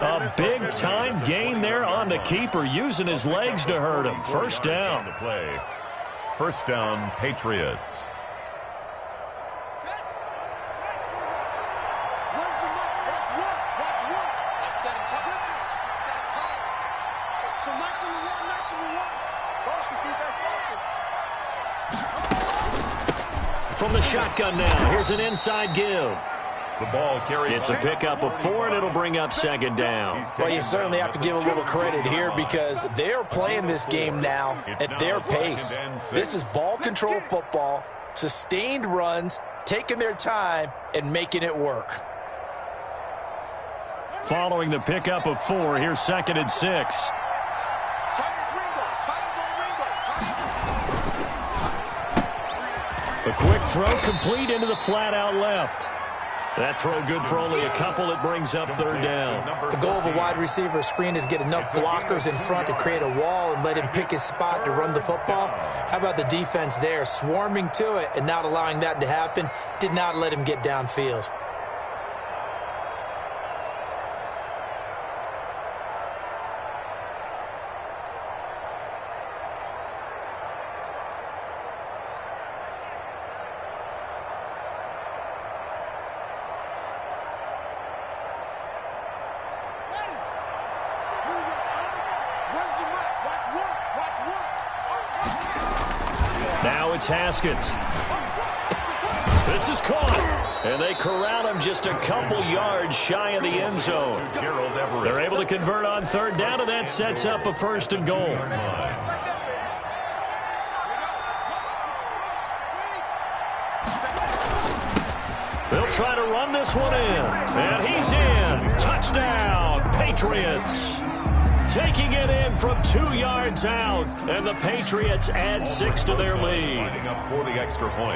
A big-time gain there on the keeper, using his legs to hurt him. First down. First down, Patriots. From the shotgun now, here's an inside give. The ball carried. It's a pickup of 4, and it'll bring up second down. Well, you certainly have to give a little credit here because they're playing this game now at their pace. This is ball control football, sustained runs, taking their time, and making it work. Following the pickup of 4, here's 2nd and 6. A quick throw complete into the flat out left. That throw good for only a couple. It brings up 3rd down. The goal of a wide receiver screen is get enough blockers in front to create a wall and let him pick his spot to run the football. How about the defense there, swarming to it and not allowing that to happen? Did not let him get downfield. Now it's Haskins. This is caught. And they corral him just a couple yards shy of the end zone. They're able to convert on 3rd down, and that sets up a 1st and goal. They'll try to run this one in. And he's in. Touchdown, Patriots. Taking it in from 2 yards out, and the Patriots add 6 to their lead.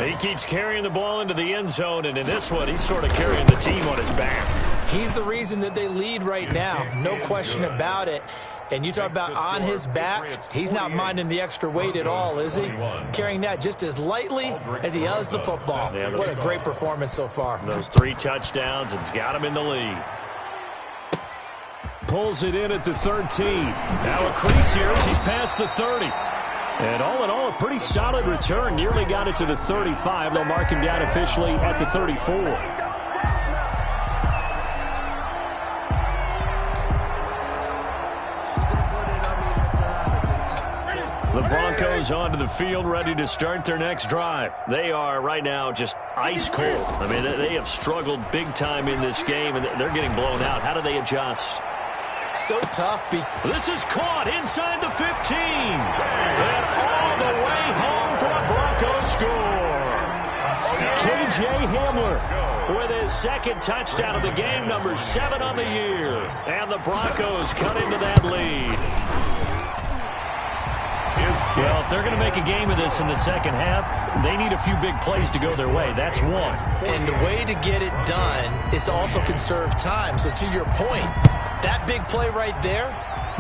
He keeps carrying the ball into the end zone, and in this one, he's sort of carrying the team on his back. He's the reason that they lead right now, no question about it. And you talk about on his back, he's not minding the extra weight at all, is he? Carrying that just as lightly as he does the football. Yeah, what a great performance so far. Those 3 touchdowns, and it's got him in the lead. Pulls it in at the 13. Now a crease here as he's past the 30. And all in all, a pretty solid return. Nearly got it to the 35. They'll mark him down officially at the 34. The Broncos onto the field, ready to start their next drive. They are right now just ice cold. I mean, they have struggled big time in this game, and they're getting blown out. How do they adjust? So tough. This is caught inside the 15. And all the way home for a Broncos score. K.J. Hamler with his 2nd touchdown of the game, number 7 on the year. And the Broncos cut into that lead. Well, if they're going to make a game of this in the second half, they need a few big plays to go their way. That's one. And the way to get it done is to also conserve time. So to your point, that big play right there,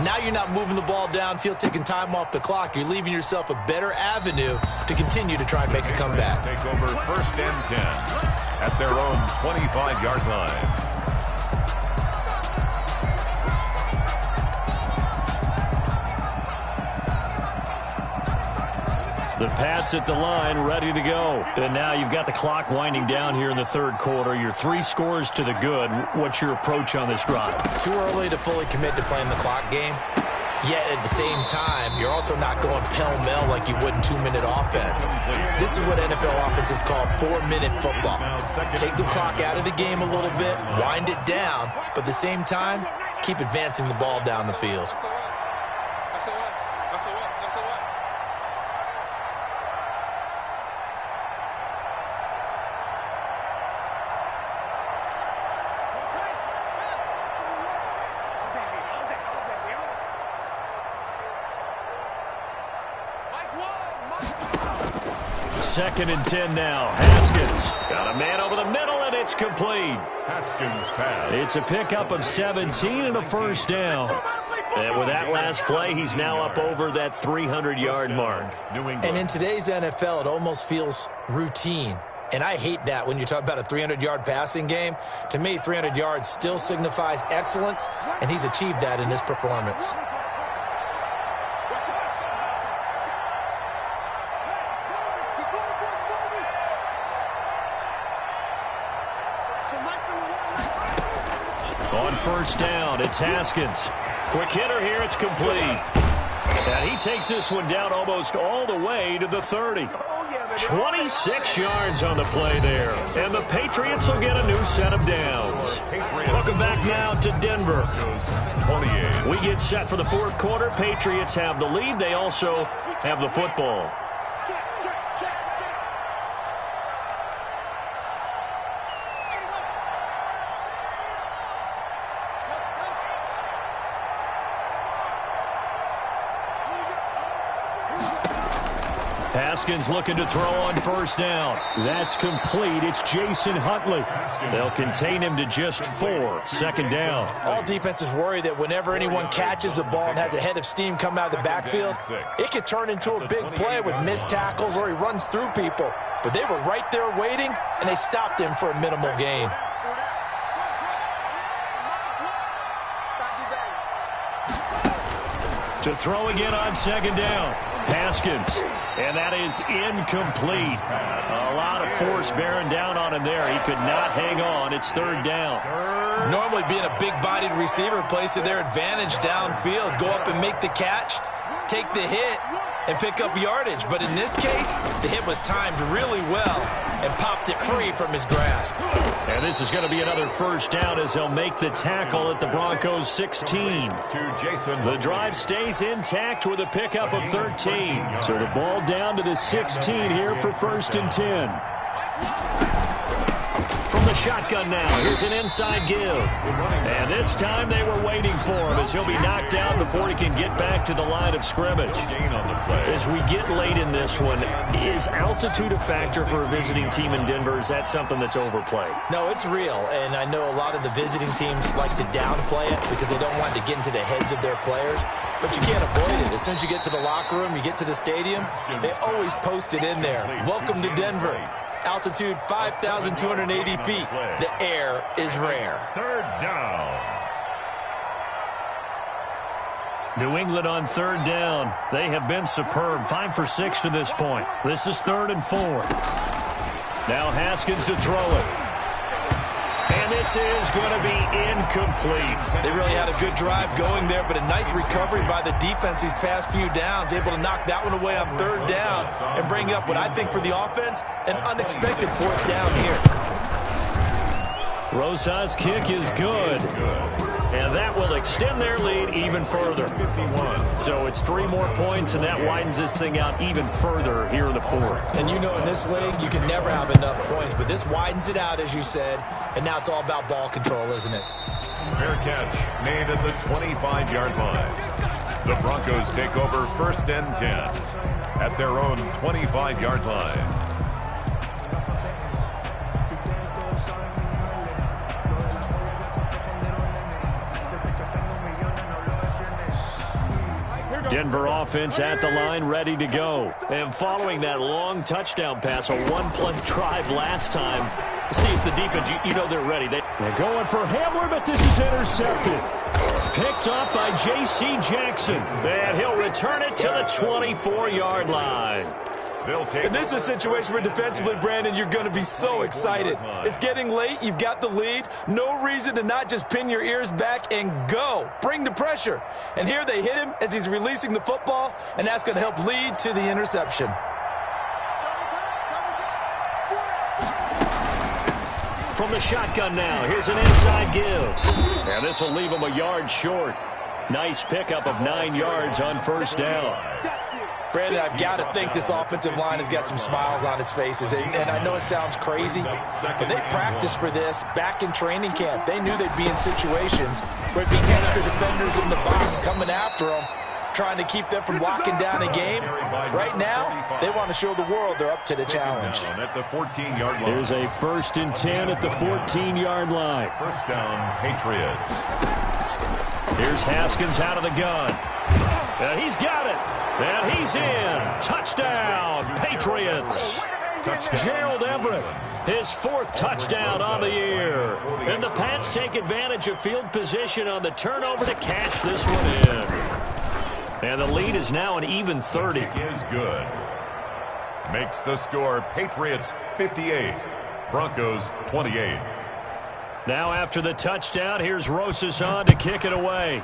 now you're not moving the ball downfield, taking time off the clock. You're leaving yourself a better avenue to continue to try and make a comeback. Take over 1st and 10 at their own 25-yard line. The Pats at the line, ready to go. And now you've got the clock winding down here in the 3rd quarter. You're 3 scores to the good. What's your approach on this drive? Too early to fully commit to playing the clock game. Yet at the same time, you're also not going pell-mell like you would in 2-minute offense. This is what NFL offenses call 4-minute football. Take the clock out of the game a little bit, wind it down, but at the same time, keep advancing the ball down the field. Second and 10 now. Haskins got a man over the middle, and It's complete. Haskins pass. It's a pickup of 17 and a first down. And with that last play, he's now up over that 300-yard mark. And in today's NFL, it almost feels routine. And I hate that when you talk about a 300-yard passing game. To me, 300 yards still signifies excellence, and he's achieved that in this performance. On first down, it's Haskins. Quick hitter here, it's complete. And he takes this one down almost all the way to the 30. 26 yards on the play there. And the Patriots will get a new set of downs. Welcome back now to Denver. We get set for the fourth quarter. Patriots have the lead. They also have the football. Haskins looking to throw on first down. That's complete. It's Jason Huntley. They'll contain him to just 4. Second down. All defenses worry that whenever anyone catches the ball and has a head of steam come out of the backfield, it could turn into a big play with missed tackles or he runs through people. But they were right there waiting, and they stopped him for a minimal gain. To throw again on second down. Haskins. And that is incomplete. A lot of force bearing down on him there. He could not hang on. It's third down. Normally being a big-bodied receiver plays to their advantage downfield. Go up and make the catch, take the hit, and pick up yardage. But in this case, the hit was timed really well and popped it free from his grasp. And this is going to be another first down as they'll make the tackle at the Broncos 16. The drive stays intact with a pickup of 13. So the ball down to the 16 here for first and 10. From the shotgun now, here's an inside give. And this time they were waiting for him as he'll be knocked down before he can get back to the line of scrimmage. As we get late in this one, is altitude a factor for a visiting team in Denver? Is that something that's overplayed? No, it's real, and I know a lot of the visiting teams like to downplay it because they don't want to get into the heads of their players, but you can't avoid it. As soon as you get to the locker room, you get to the stadium, they always post it in there. Welcome to Denver. Altitude 5,280 feet. The air is rare. Third down. New England on third down. They have been superb. 5 for 6 to this point. This is 3rd and 4. Now Haskins to throw it. And this is going to be incomplete. They really had a good drive going there, but a nice recovery by the defense these past few downs, able to knock that one away on third down and bring up what I think for the offense, an unexpected fourth down here. Rosa's kick is good. And that will extend their lead even further. So it's 3 more points, and that widens this thing out even further here in the fourth. And you know in this league, you can never have enough points, but this widens it out, as you said, and now it's all about ball control, isn't it? Fair catch made at the 25-yard line. The Broncos take over 1st and 10 at their own 25-yard line. Denver offense at the line, ready to go. And following that long touchdown pass, a 1-play drive last time, see if the defense, you know they're ready. They're going for Hamler, but this is intercepted. Picked up by J.C. Jackson. And he'll return it to the 24-yard line. And this is a situation where defensively, Brandon, you're going to be so excited. It's getting late. You've got the lead. No reason to not just pin your ears back and go. Bring the pressure. And here they hit him as he's releasing the football, and that's going to help lead to the interception. From the shotgun now, here's an inside give. And this will leave him a yard short. Nice pickup of 9 yards on first down. Brandon, I've got to think this offensive line has got some smiles on its faces. And I know it sounds crazy, but they practiced for this back in training camp. They knew they'd be in situations where it'd be extra defenders in the box coming after them, trying to keep them from locking down a game. Right now, they want to show the world they're up to the challenge. At the 14-yard line. Here's a 1st and 10 at the 14-yard line. First down, Patriots. Here's Haskins out of the gun. And he's got it. And he's in. Touchdown, Patriots. Gerald Everett, his 4th touchdown on the year. And the Pats take advantage of field position on the turnover to cash this one in. And the lead is now an even 30. Is good. Makes the score Patriots 58, Broncos 28. Now after the touchdown, here's Rosas on to kick it away.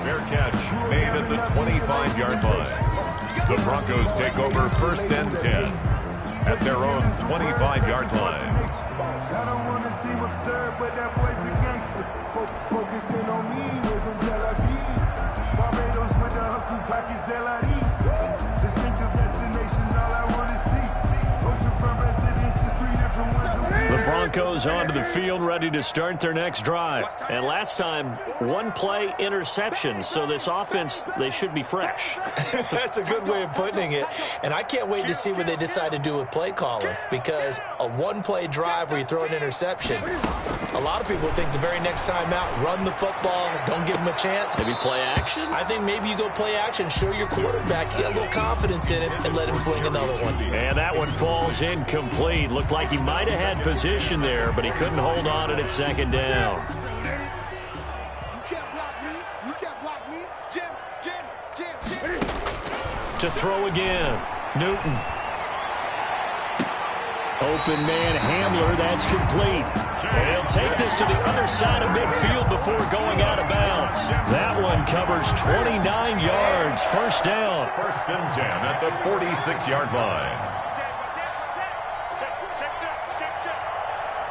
Fair catch made at the 25-yard line. The Broncos take over 1st and 10 at their own 25-yard line. I don't want to seem absurd, but that boy's a gangster. Focusing on me, we're from Tel Aviv. Barbados with the hustle, pockets LREs. Distinctive destinations, all I want to see. Oceanfront residences, 3 different ones a week. The Broncos onto the field, ready to start their next drive. And last time, 1-play interception. So this offense, they should be fresh. That's a good way of putting it. And I can't wait to see what they decide to do with play calling, because a 1-play drive where you throw an interception, a lot of people think the very next time out, run the football, don't give them a chance. Maybe play action? I think maybe you go play action, show your quarterback, get a little confidence in it, and let him fling another one. And that one falls incomplete. Looked like he might have had position there, but he couldn't hold on it at 2nd down. You can't block me. You can't block me. Jim. To throw again. Newton. Open man Hamler, that's complete. And he'll take this to the other side of midfield before going out of bounds. That one covers 29 yards. 1st down. 1st and 10 at the 46-yard line.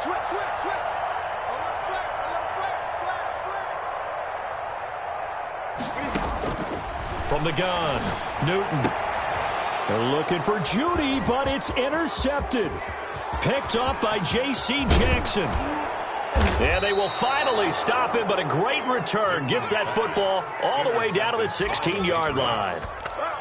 Switch. From the gun, Newton. They're looking for Judy, but it's intercepted. Picked up by J.C. Jackson. And they will finally stop him, but a great return. Gets that football all the way down to the 16-yard line.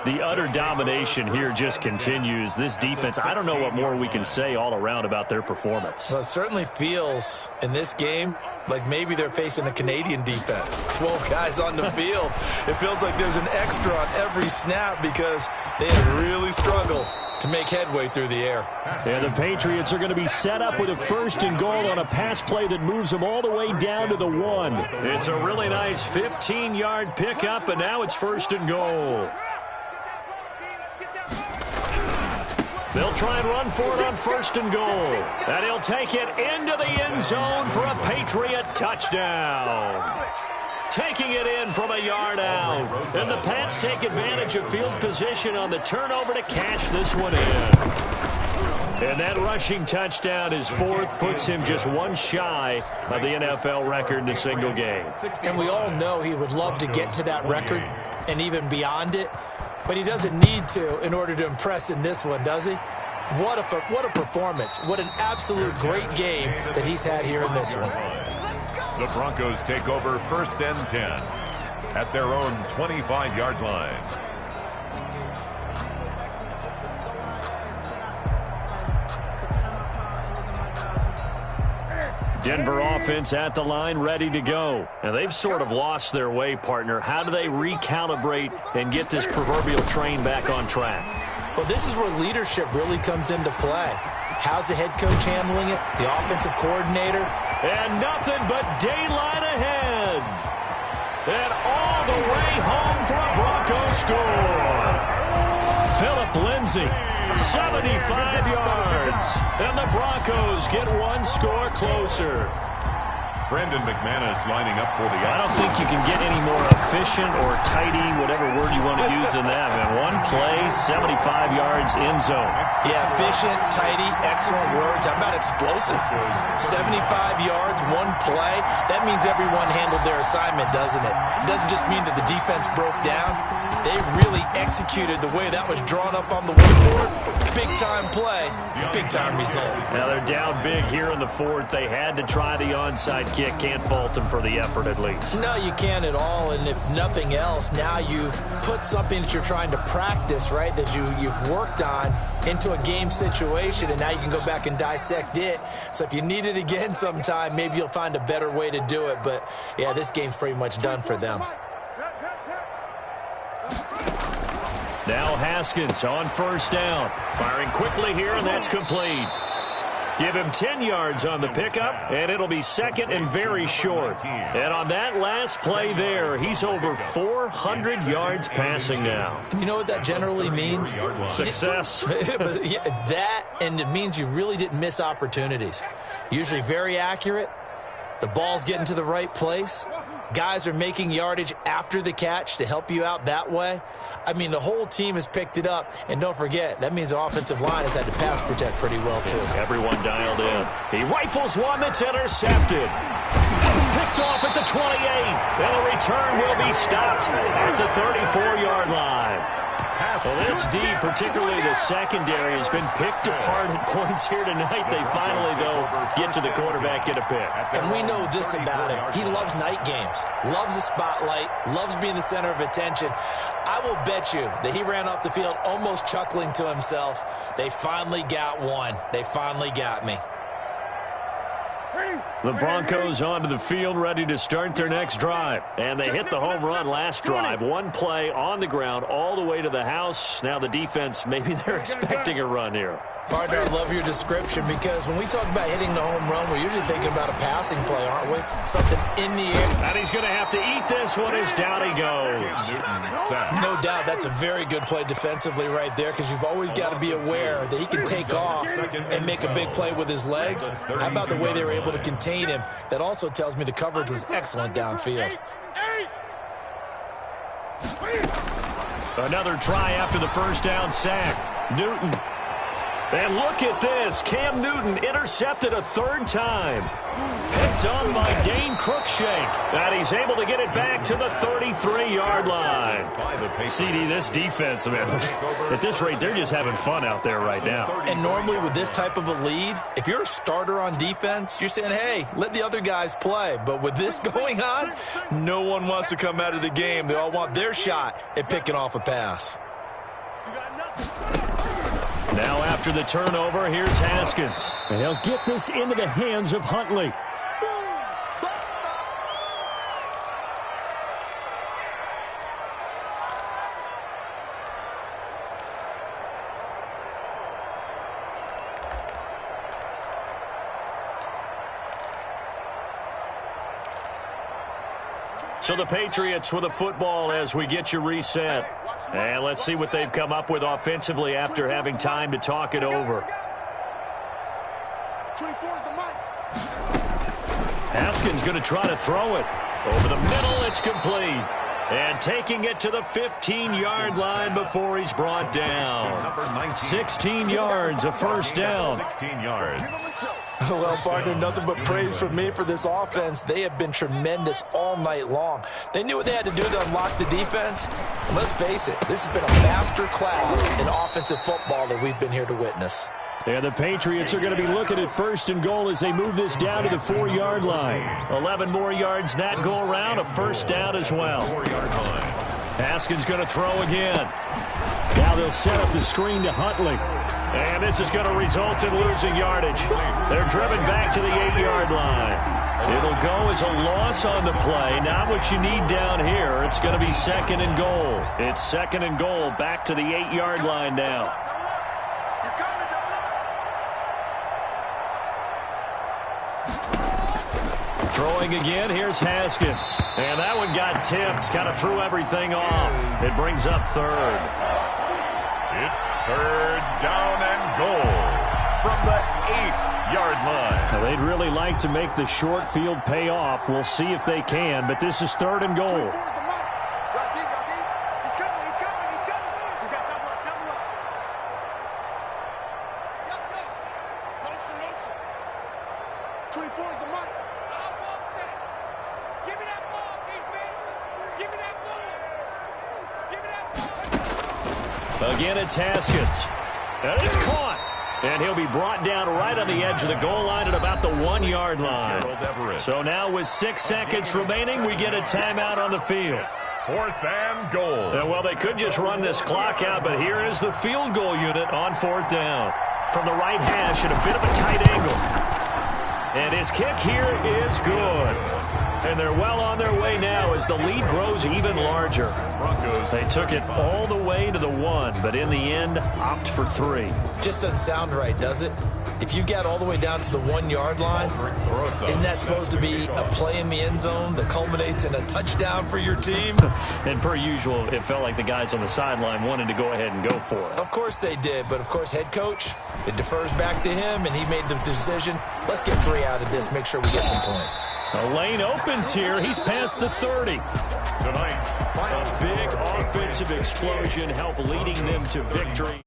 The utter domination here just continues. This defense, I don't know what more we can say all around about their performance. Well, it certainly feels in this game like maybe they're facing a Canadian defense. 12 guys on the field. It feels like there's an extra on every snap because they have really struggled to make headway through the air. And the Patriots are going to be set up with a 1st and goal on a pass play that moves them all the way down to the 1. It's a really nice 15-yard pickup, and now it's 1st and goal. They'll try and run for it on 1st and goal. And he'll take it into the end zone for a Patriot touchdown. Taking it in from a yard out. And the Pats take advantage of field position on the turnover to cash this one in. And that rushing touchdown, his 4th, puts him just one shy of the NFL record in a single game. And we all know he would love to get to that record and even beyond it. But he doesn't need to in order to impress in this one, does he? What a performance. What an absolute great game that he's had here in this one. The Broncos take over 1st and 10 at their own 25-yard line. Denver offense at the line, ready to go. And they've sort of lost their way, partner. How do they recalibrate and get this proverbial train back on track? Well, this is where leadership really comes into play. How's the head coach handling it? The offensive coordinator? And nothing but daylight ahead. And all the way home for a Broncos score. Phillip Lindsay, 75 yards. And the Broncos get one score closer. Brandon McManus lining up for the... I don't think you can get any more efficient or tidy, whatever word you want to use in that, man. One play, 75 yards in zone. Yeah, efficient, tidy, excellent words. How about explosive? 75 yards, one play. That means everyone handled their assignment, doesn't it? It doesn't just mean that the defense broke down. They really executed the way that was drawn up on the whiteboard. Big-time play, big-time result. Now they're down big here in the fourth. They had to try the onside kick. Can't fault them for the effort at least. No, you can't at all. And if nothing else, now you've put something that you're trying to practice, right, that you've worked on into a game situation, and now you can go back and dissect it. So if you need it again sometime, maybe you'll find a better way to do it. But, yeah, this game's pretty much done for them. Now Haskins on first down. Firing quickly here, and that's complete. Give him 10 yards on the pickup, and it'll be second and very short. And on that last play there, he's over 400 yards passing now. You know what that generally means? Success. Yeah, that, and it means you really didn't miss opportunities. Usually very accurate. The ball's getting to the right place. Guys are making yardage after the catch to help you out that way. I mean, the whole team has picked it up. And don't forget, that means the offensive line has had to pass protect pretty well, too. Everyone dialed in. He rifles one that's intercepted. Picked off at the 28. And the return will be stopped at the 34-yard line. Well, this D, particularly the secondary, has been picked apart at points here tonight. They finally, though, get to the quarterback, get a pick. And we know this about him. He loves night games, loves the spotlight, loves being the center of attention. I will bet you that he ran off the field almost chuckling to himself. They finally got one. They finally got me. The Broncos onto the field, ready to start their next drive. And they hit the home run last drive. One play on the ground all the way to the house. Now the defense, maybe they're expecting a run here. Partner, I love your description, because when we talk about hitting the home run, we're usually thinking about a passing play, aren't we? Something in the air. And he's going to have to eat this one as down he goes. No doubt that's a very good play defensively right there, because you've always got to be aware that he can take off and make a big play with his legs. How about the way they were able to contain him? That also tells me the coverage was excellent downfield. Another try after the first down sack. Newton. And look at this. Cam Newton intercepted a third time. Picked on by Dane Cruikshank. And he's able to get it back to the 33-yard line. CD, this defense, man, at this rate, they're just having fun out there right now. And normally with this type of a lead, if you're a starter on defense, you're saying, hey, let the other guys play. But with this going on, no one wants to come out of the game. They all want their shot at picking off a pass. Now after the turnover, here's Haskins. And he'll get this into the hands of Huntley. So the Patriots with a football as we get you reset. And let's see what they've come up with offensively after having time to talk it over. 24 is the mic. Haskins going to try to throw it. Over the middle, it's complete. And taking it to the 15-yard line before he's brought down. 16 yards, a first down. 16 yards. Well, partner, nothing but praise from me for this offense. They have been tremendous all night long. They knew what they had to do to unlock the defense. And let's face it, this has been a master class in offensive football that we've been here to witness. And the Patriots are going to be looking at first and goal as they move this down to the 4-yard line. 11 more yards that go around, a first down as well. 4-yard line. Haskins going to throw again. Now they'll set up the screen to Huntley. And this is going to result in losing yardage. They're driven back to the 8-yard line. It'll go as a loss on the play. Not what you need down here. It's going to be second and goal. It's second and goal back to the 8-yard line now. Throwing again, here's Haskins. And that one got tipped, kind of threw everything off. It brings up third. It's third down and goal from the 8-yard line. Now, they'd really like to make the short field pay off. We'll see if they can, but this is third and goal. Again, it's Haskins. And it's caught. And he'll be brought down right on the edge of the goal line at about the 1-yard line. So now with 6 seconds remaining, we get a timeout on the field. 4th and goal. Well, they could just run this clock out, but here is the field goal unit on 4th down. From the right hash at a bit of a tight angle. And his kick here is good. And they're well on their way now as the lead grows even larger. They took it all the way to the 1, but in the end, opt for 3. Just doesn't sound right, does it? If you got all the way down to the 1-yard line, isn't that supposed to be a play in the end zone that culminates in a touchdown for your team? And per usual, it felt like the guys on the sideline wanted to go ahead and go for it. Of course they did, but of course head coach, it defers back to him, and he made the decision. Let's get 3 out of this, make sure we get some points. A lane opens here. He's past the 30. Tonight's A big offensive explosion helped leading them to victory.